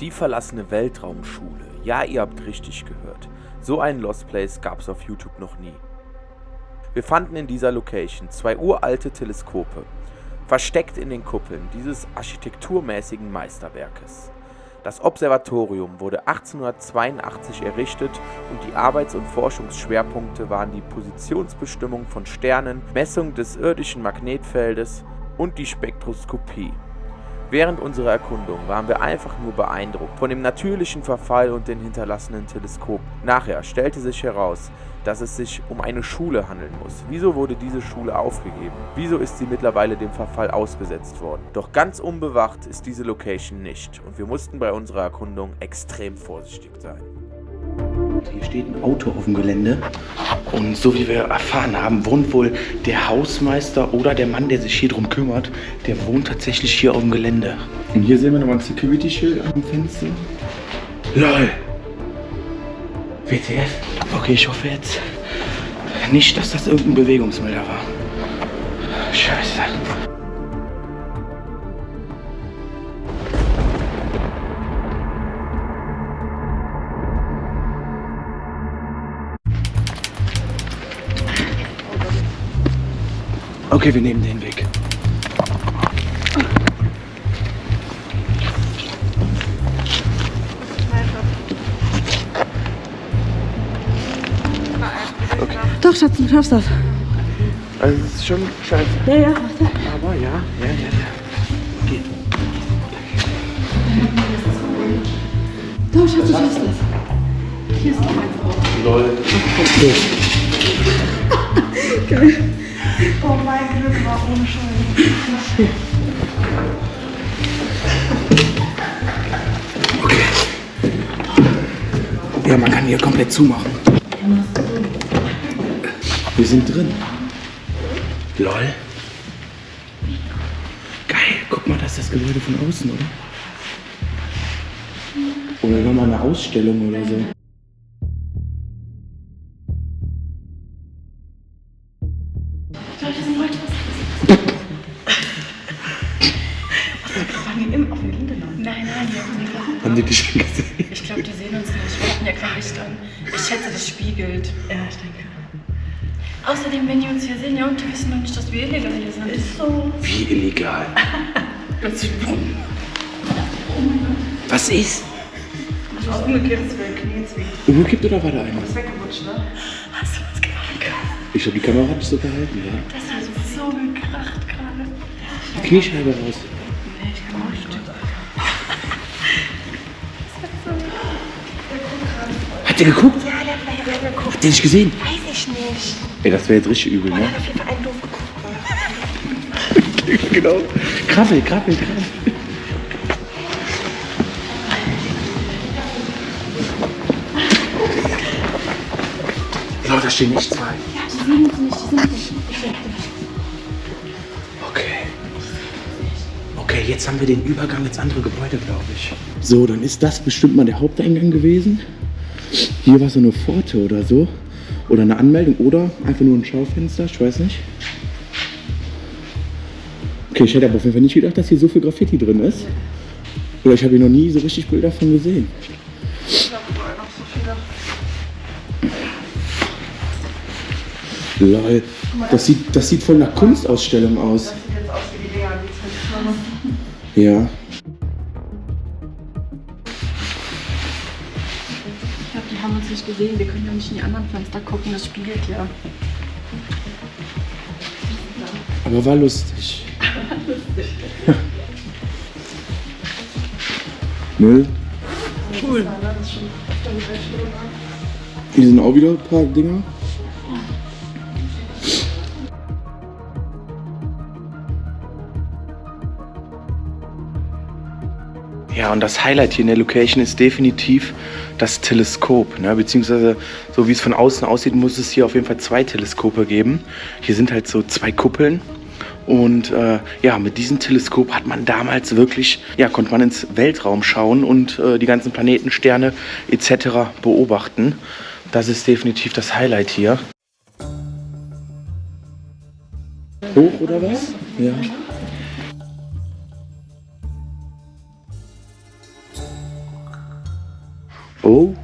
Die verlassene Weltraumschule. Ja, ihr habt richtig gehört. So einen Lost Place gab es auf YouTube noch nie. Wir fanden in dieser Location 2 uralte Teleskope, versteckt in den Kuppeln dieses architekturmäßigen Meisterwerkes. Das Observatorium wurde 1882 errichtet und die Arbeits- und Forschungsschwerpunkte waren die Positionsbestimmung von Sternen, Messung des irdischen Magnetfeldes und die Spektroskopie. Während unserer Erkundung waren wir einfach nur beeindruckt von dem natürlichen Verfall und den hinterlassenen Teleskopen. Nachher stellte sich heraus, dass es sich um eine Schule handeln muss. Wieso wurde diese Schule aufgegeben? Wieso ist sie mittlerweile dem Verfall ausgesetzt worden? Doch ganz unbewacht ist diese Location nicht und wir mussten bei unserer Erkundung extrem vorsichtig sein. Hier steht ein Auto auf dem Gelände und so wie wir erfahren haben, wohnt wohl der Hausmeister oder der Mann, der sich hier drum kümmert, der wohnt tatsächlich hier auf dem Gelände. Und hier sehen wir nochmal ein Security-Schild am Fenster. LOL! WTF? Okay, ich hoffe jetzt nicht, dass das irgendein Bewegungsmelder war. Scheiße. Okay, wir nehmen den Weg. Okay. Doch, Schatz, du schaffst das. Also es ist schon scheiße. Ja, ja. Aber ja. Geht. Doch, Schatz, du schaffst das. Hier ist noch eins auch. LOL. Geil. Oh mein Glück war ohne Schuld. Okay. Ja, man kann hier komplett zumachen. Wir sind drin. LOL. Geil, guck mal, das ist das Gebäude von außen, oder? Oder nochmal eine Ausstellung oder so. Nein, die Haben die dich schon gesehen? Ich glaube, die sehen uns nicht. Wir hatten ja kein Licht an. Ich schätze, das spiegelt. Ja, ich denke. Außerdem, wenn die uns hier sehen, ja, und die wissen noch nicht, dass wir illegal hier sind. Ist so. Wie illegal? Was ist? Auch umgekippt, Knie zwingen. Umgekippt oder war da einer? Ist weggerutscht, ne? Hast du was gemacht? Ich glaube, die Kamera hat dich so gehalten, ja? Das hat so gekracht gerade. Die Kniescheibe raus. Nee, ich kann auch nicht. Hat der geguckt? Ja, der hat ja geguckt. Hat der dich gesehen? Weiß ich nicht. Ey, das wäre jetzt richtig übel, ne? Auf jeden Fall einen doof geguckt. Genau. Krabbel. So, da stehen nicht zwei. Ja, die sehen uns nicht, die sind nicht. Okay, jetzt haben wir den Übergang ins andere Gebäude, glaube ich. So, dann ist das bestimmt mal der Haupteingang gewesen. Hier war so eine Pforte oder so. Oder eine Anmeldung oder einfach nur ein Schaufenster, ich weiß nicht. Okay, ich hätte aber auf jeden Fall nicht gedacht, dass hier so viel Graffiti drin ist. Oder ich habe hier noch nie so richtig Bilder von gesehen. Ich glaube, überall noch so viele. Lol, das sieht voll nach Kunstausstellung aus. Das sieht jetzt aus wie die Dinger, die Ja. Ich glaube, die haben uns nicht gesehen. Wir können ja nicht in die anderen Fenster gucken. Das spiegelt ja. Aber war lustig. Müll. Cool. Hier sind auch wieder ein paar Dinger. Ja, und das Highlight hier in der Location ist definitiv das Teleskop, ne? Beziehungsweise, so wie es von außen aussieht, muss es hier auf jeden Fall 2 Teleskope geben. Hier sind halt so 2 Kuppeln. Und ja, mit diesem Teleskop hat man damals wirklich, ja, konnte man ins Weltraum schauen und die ganzen Planeten, Sterne etc. beobachten. Das ist definitiv das Highlight hier. Hoch oder was? Ja. Oh.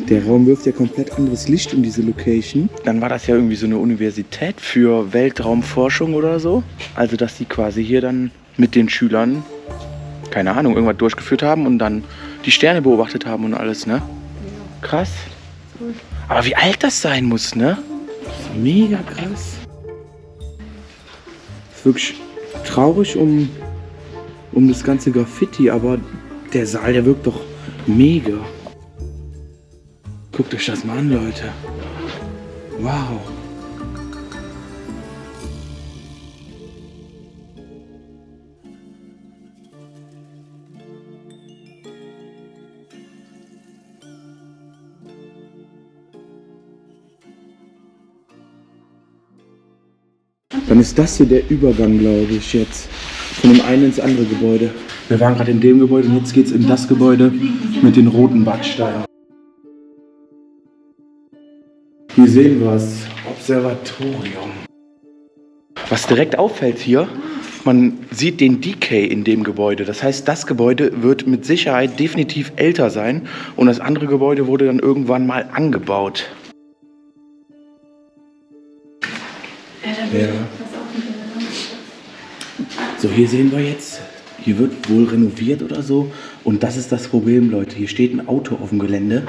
Der Raum wirft ja komplett anderes Licht in diese Location. Dann war das ja irgendwie so eine Universität für Weltraumforschung oder so. Also dass die quasi hier dann mit den Schülern, keine Ahnung, irgendwas durchgeführt haben und dann die Sterne beobachtet haben und alles, ne? Krass. Aber wie alt das sein muss, ne? Mega krass. Ist wirklich traurig um das ganze Graffiti, aber der Saal, der wirkt doch mega. Guckt euch das mal an, Leute. Wow. Dann ist das hier der Übergang, glaube ich, jetzt. Von dem einen ins andere Gebäude. Wir waren gerade in dem Gebäude und jetzt geht's in das Gebäude mit den roten Backsteinen. Hier sehen wir es. Observatorium. Was direkt auffällt hier, man sieht den Decay in dem Gebäude. Das heißt, das Gebäude wird mit Sicherheit definitiv älter sein und das andere Gebäude wurde dann irgendwann mal angebaut. Ja. So, hier sehen wir jetzt, hier wird wohl renoviert oder so. Und das ist das Problem, Leute. Hier steht ein Auto auf dem Gelände.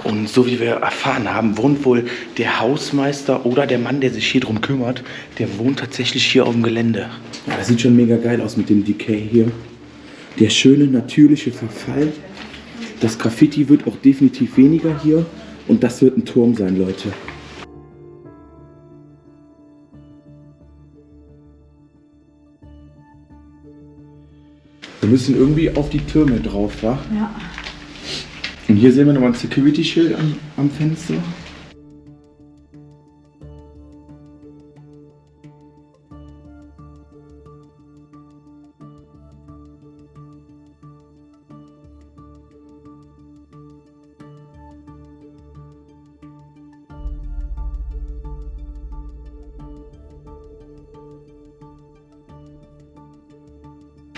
Und so wie wir erfahren haben, wohnt wohl der Hausmeister oder der Mann, der sich hier drum kümmert, der wohnt tatsächlich hier auf dem Gelände. Ja, das sieht schon mega geil aus mit dem Decay hier. Der schöne, natürliche Verfall. Das Graffiti wird auch definitiv weniger hier. Und das wird ein Turm sein, Leute. Wir müssen irgendwie auf die Türme drauf, wa? Ja. Und hier sehen wir nochmal ein Security-Schild am Fenster.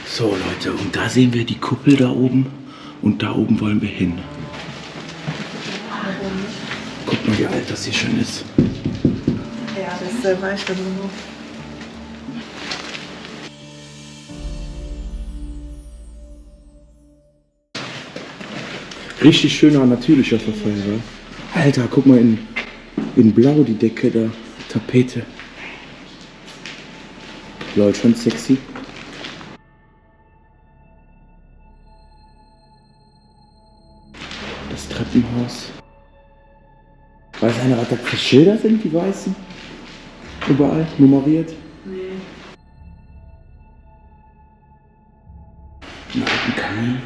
So Leute, und da sehen wir die Kuppel da oben und da oben wollen wir hin. Guck mal, wie alt das hier schon ist. Ja, das war ich dann nur. Richtig schöner, natürlicher Verfall, wa? Alter, guck mal in Blau die Decke da, Tapete. Lol, schon sexy. Das Treppenhaus. Weiß einer, was das für Schilder sind, die weißen? Überall nummeriert? Nee. Einen alten Kamin.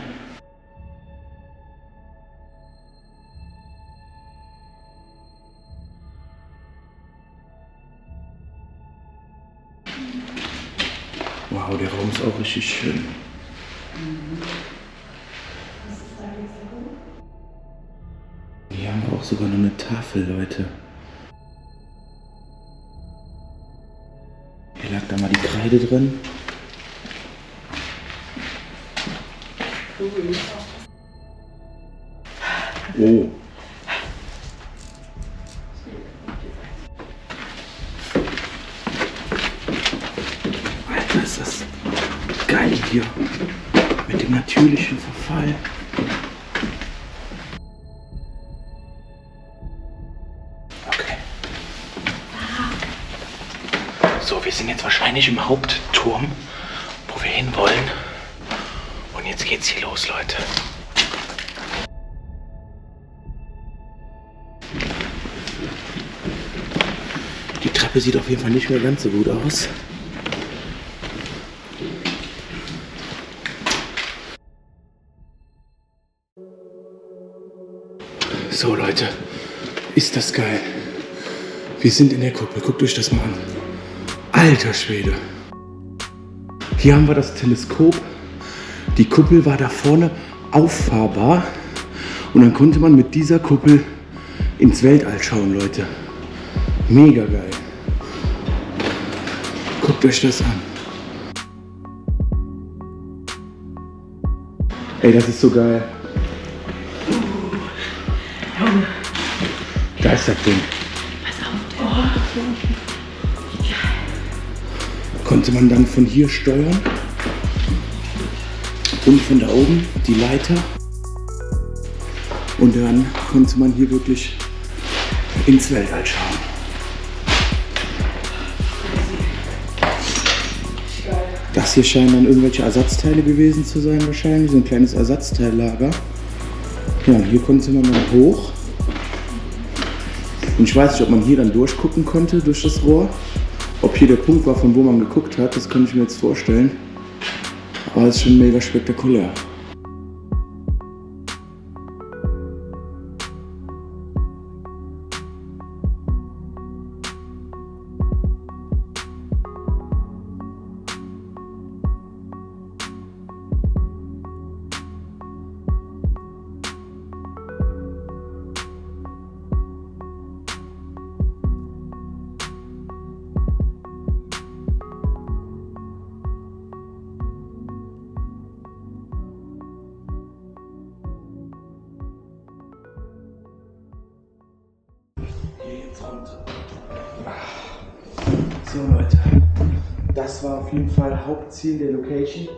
Wow, der Raum ist auch richtig schön. Hier haben wir auch sogar noch eine Tafel, Leute. Hier lag da mal die Kreide drin. Oh. Alter, ist das geil hier. Mit dem natürlichen Verfall. Okay. So, wir sind jetzt wahrscheinlich im Hauptturm, wo wir hin wollen. Und jetzt geht's hier los, Leute. Die Treppe sieht auf jeden Fall nicht mehr ganz so gut aus. So Leute, ist das geil. Wir sind in der Kuppel, guckt euch das mal an. Alter Schwede. Hier haben wir das Teleskop. Die Kuppel war da vorne auffahrbar. Und dann konnte man mit dieser Kuppel ins Weltall schauen, Leute. Mega geil. Guckt euch das an. Ey, das ist so geil. Da ist das Ding. Konnte man dann von hier steuern und von da oben die Leiter. Und dann konnte man hier wirklich ins Weltall schauen. Das hier scheinen dann irgendwelche Ersatzteile gewesen zu sein wahrscheinlich, so ein kleines Ersatzteillager. Ja, hier konnte man dann hoch. Und ich weiß nicht, ob man hier dann durchgucken konnte durch das Rohr. Ob hier der Punkt war, von wo man geguckt hat, das kann ich mir jetzt vorstellen. Aber es ist schon mega spektakulär. So Leute, das war auf jeden Fall Hauptziel der Location.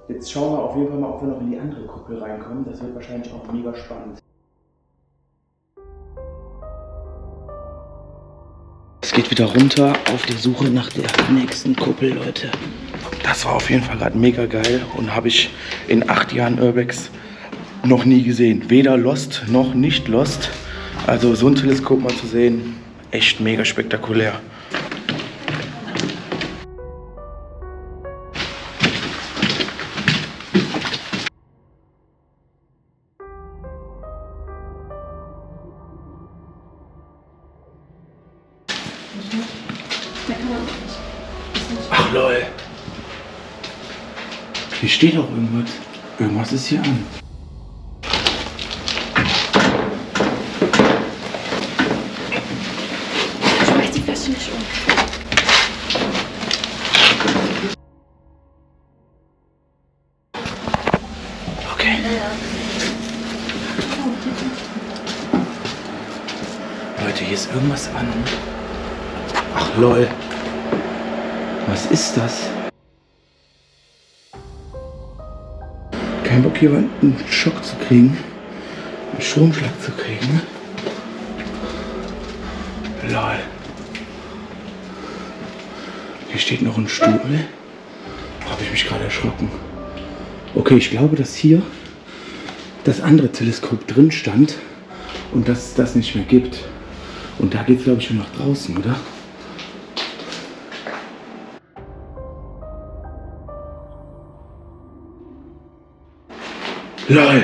Jetzt schauen wir auf jeden Fall mal, ob wir noch in die andere Kuppel reinkommen. Das wird wahrscheinlich auch mega spannend. Es geht wieder runter auf der Suche nach der nächsten Kuppel, Leute. Das war auf jeden Fall gerade mega geil und habe ich in 8 Jahren Urbex noch nie gesehen. Weder Lost noch nicht Lost. Also so ein Teleskop mal zu sehen, echt mega spektakulär. Ach lol. Hier steht doch irgendwas. Irgendwas ist hier an. Schmeiß die Flasche nicht um. Okay. Leute, hier ist irgendwas an. Ach lol. Was ist das? Kein Bock hier einen Schock zu kriegen. Einen Stromschlag zu kriegen. Lol. Hier steht noch ein Stuhl. Habe ich mich gerade erschrocken. Okay, ich glaube, dass hier das andere Teleskop drin stand und dass es das nicht mehr gibt. Und da geht es, glaube ich, schon nach draußen, oder? LOL!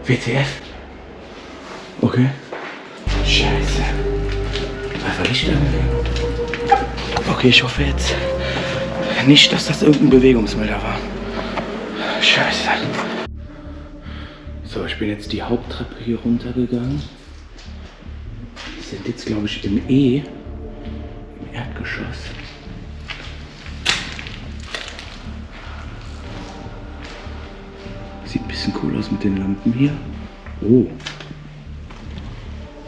WTF? Okay. Scheiße. Einfach Licht angelegt. Okay, ich hoffe jetzt nicht, dass das irgendein Bewegungsmelder war. Scheiße. So, ich bin jetzt die Haupttreppe hier runtergegangen. Wir sind jetzt, glaube ich, im Erdgeschoss. Sieht ein bisschen cool aus mit den Lampen hier. Oh.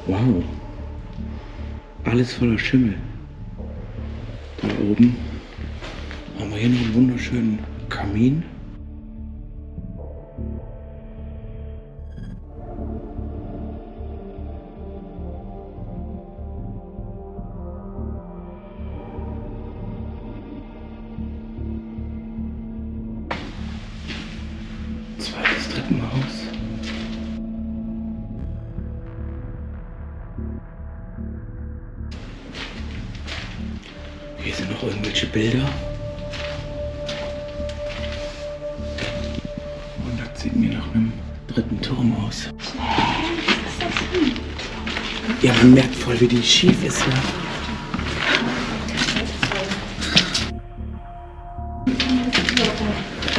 Wow. Alles voller Schimmel. Da oben haben wir hier noch einen wunderschönen Kamin. Zweites Treppenhaus. Hier sind noch irgendwelche Bilder. Und das sieht mir nach einem dritten Turm aus. Ja, man merkt voll, wie die schief ist, ne?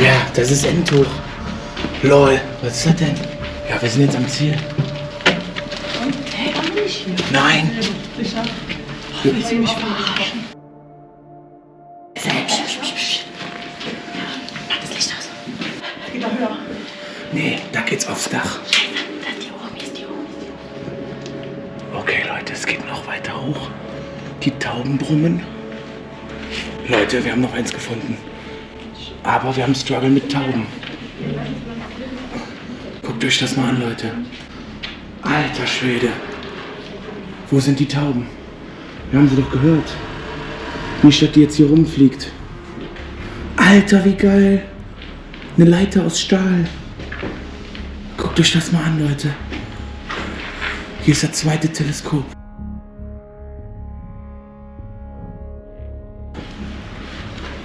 Ja, das ist Endtuch. LOL, was ist das denn? Ja, wir sind jetzt am Ziel. Hey, aber nicht hier. Nein! Willst du mich verarschen? Mach das Licht aus. wieder höher. Nee, da geht's aufs Dach. Da ist die oben. Okay, Leute, es geht noch weiter hoch. Die Tauben brummen. Leute, wir haben noch eins gefunden. Aber wir haben Struggle mit Tauben. Guckt euch das mal an, Leute. Alter Schwede. Wo sind die Tauben? Wir haben sie doch gehört. Nicht, dass die jetzt hier rumfliegt. Alter, wie geil. Eine Leiter aus Stahl. Guckt euch das mal an, Leute. Hier ist das zweite Teleskop.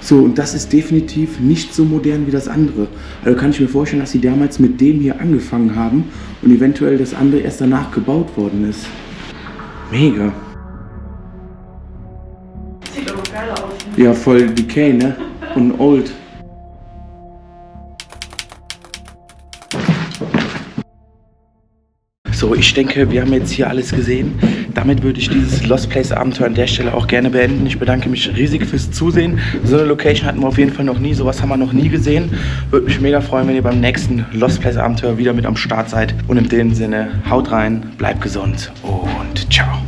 So, und das ist definitiv nicht so modern wie das andere. Also kann ich mir vorstellen, dass sie damals mit dem hier angefangen haben und eventuell das andere erst danach gebaut worden ist. Mega. Sieht aber geil aus. Ja, voll Decay, ne? Und old. So, ich denke, wir haben jetzt hier alles gesehen. Damit würde ich dieses Lost Place Abenteuer an der Stelle auch gerne beenden. Ich bedanke mich riesig fürs Zusehen. So eine Location hatten wir auf jeden Fall noch nie. Sowas haben wir noch nie gesehen. Würde mich mega freuen, wenn ihr beim nächsten Lost Place Abenteuer wieder mit am Start seid. Und in dem Sinne, haut rein, bleibt gesund und ciao.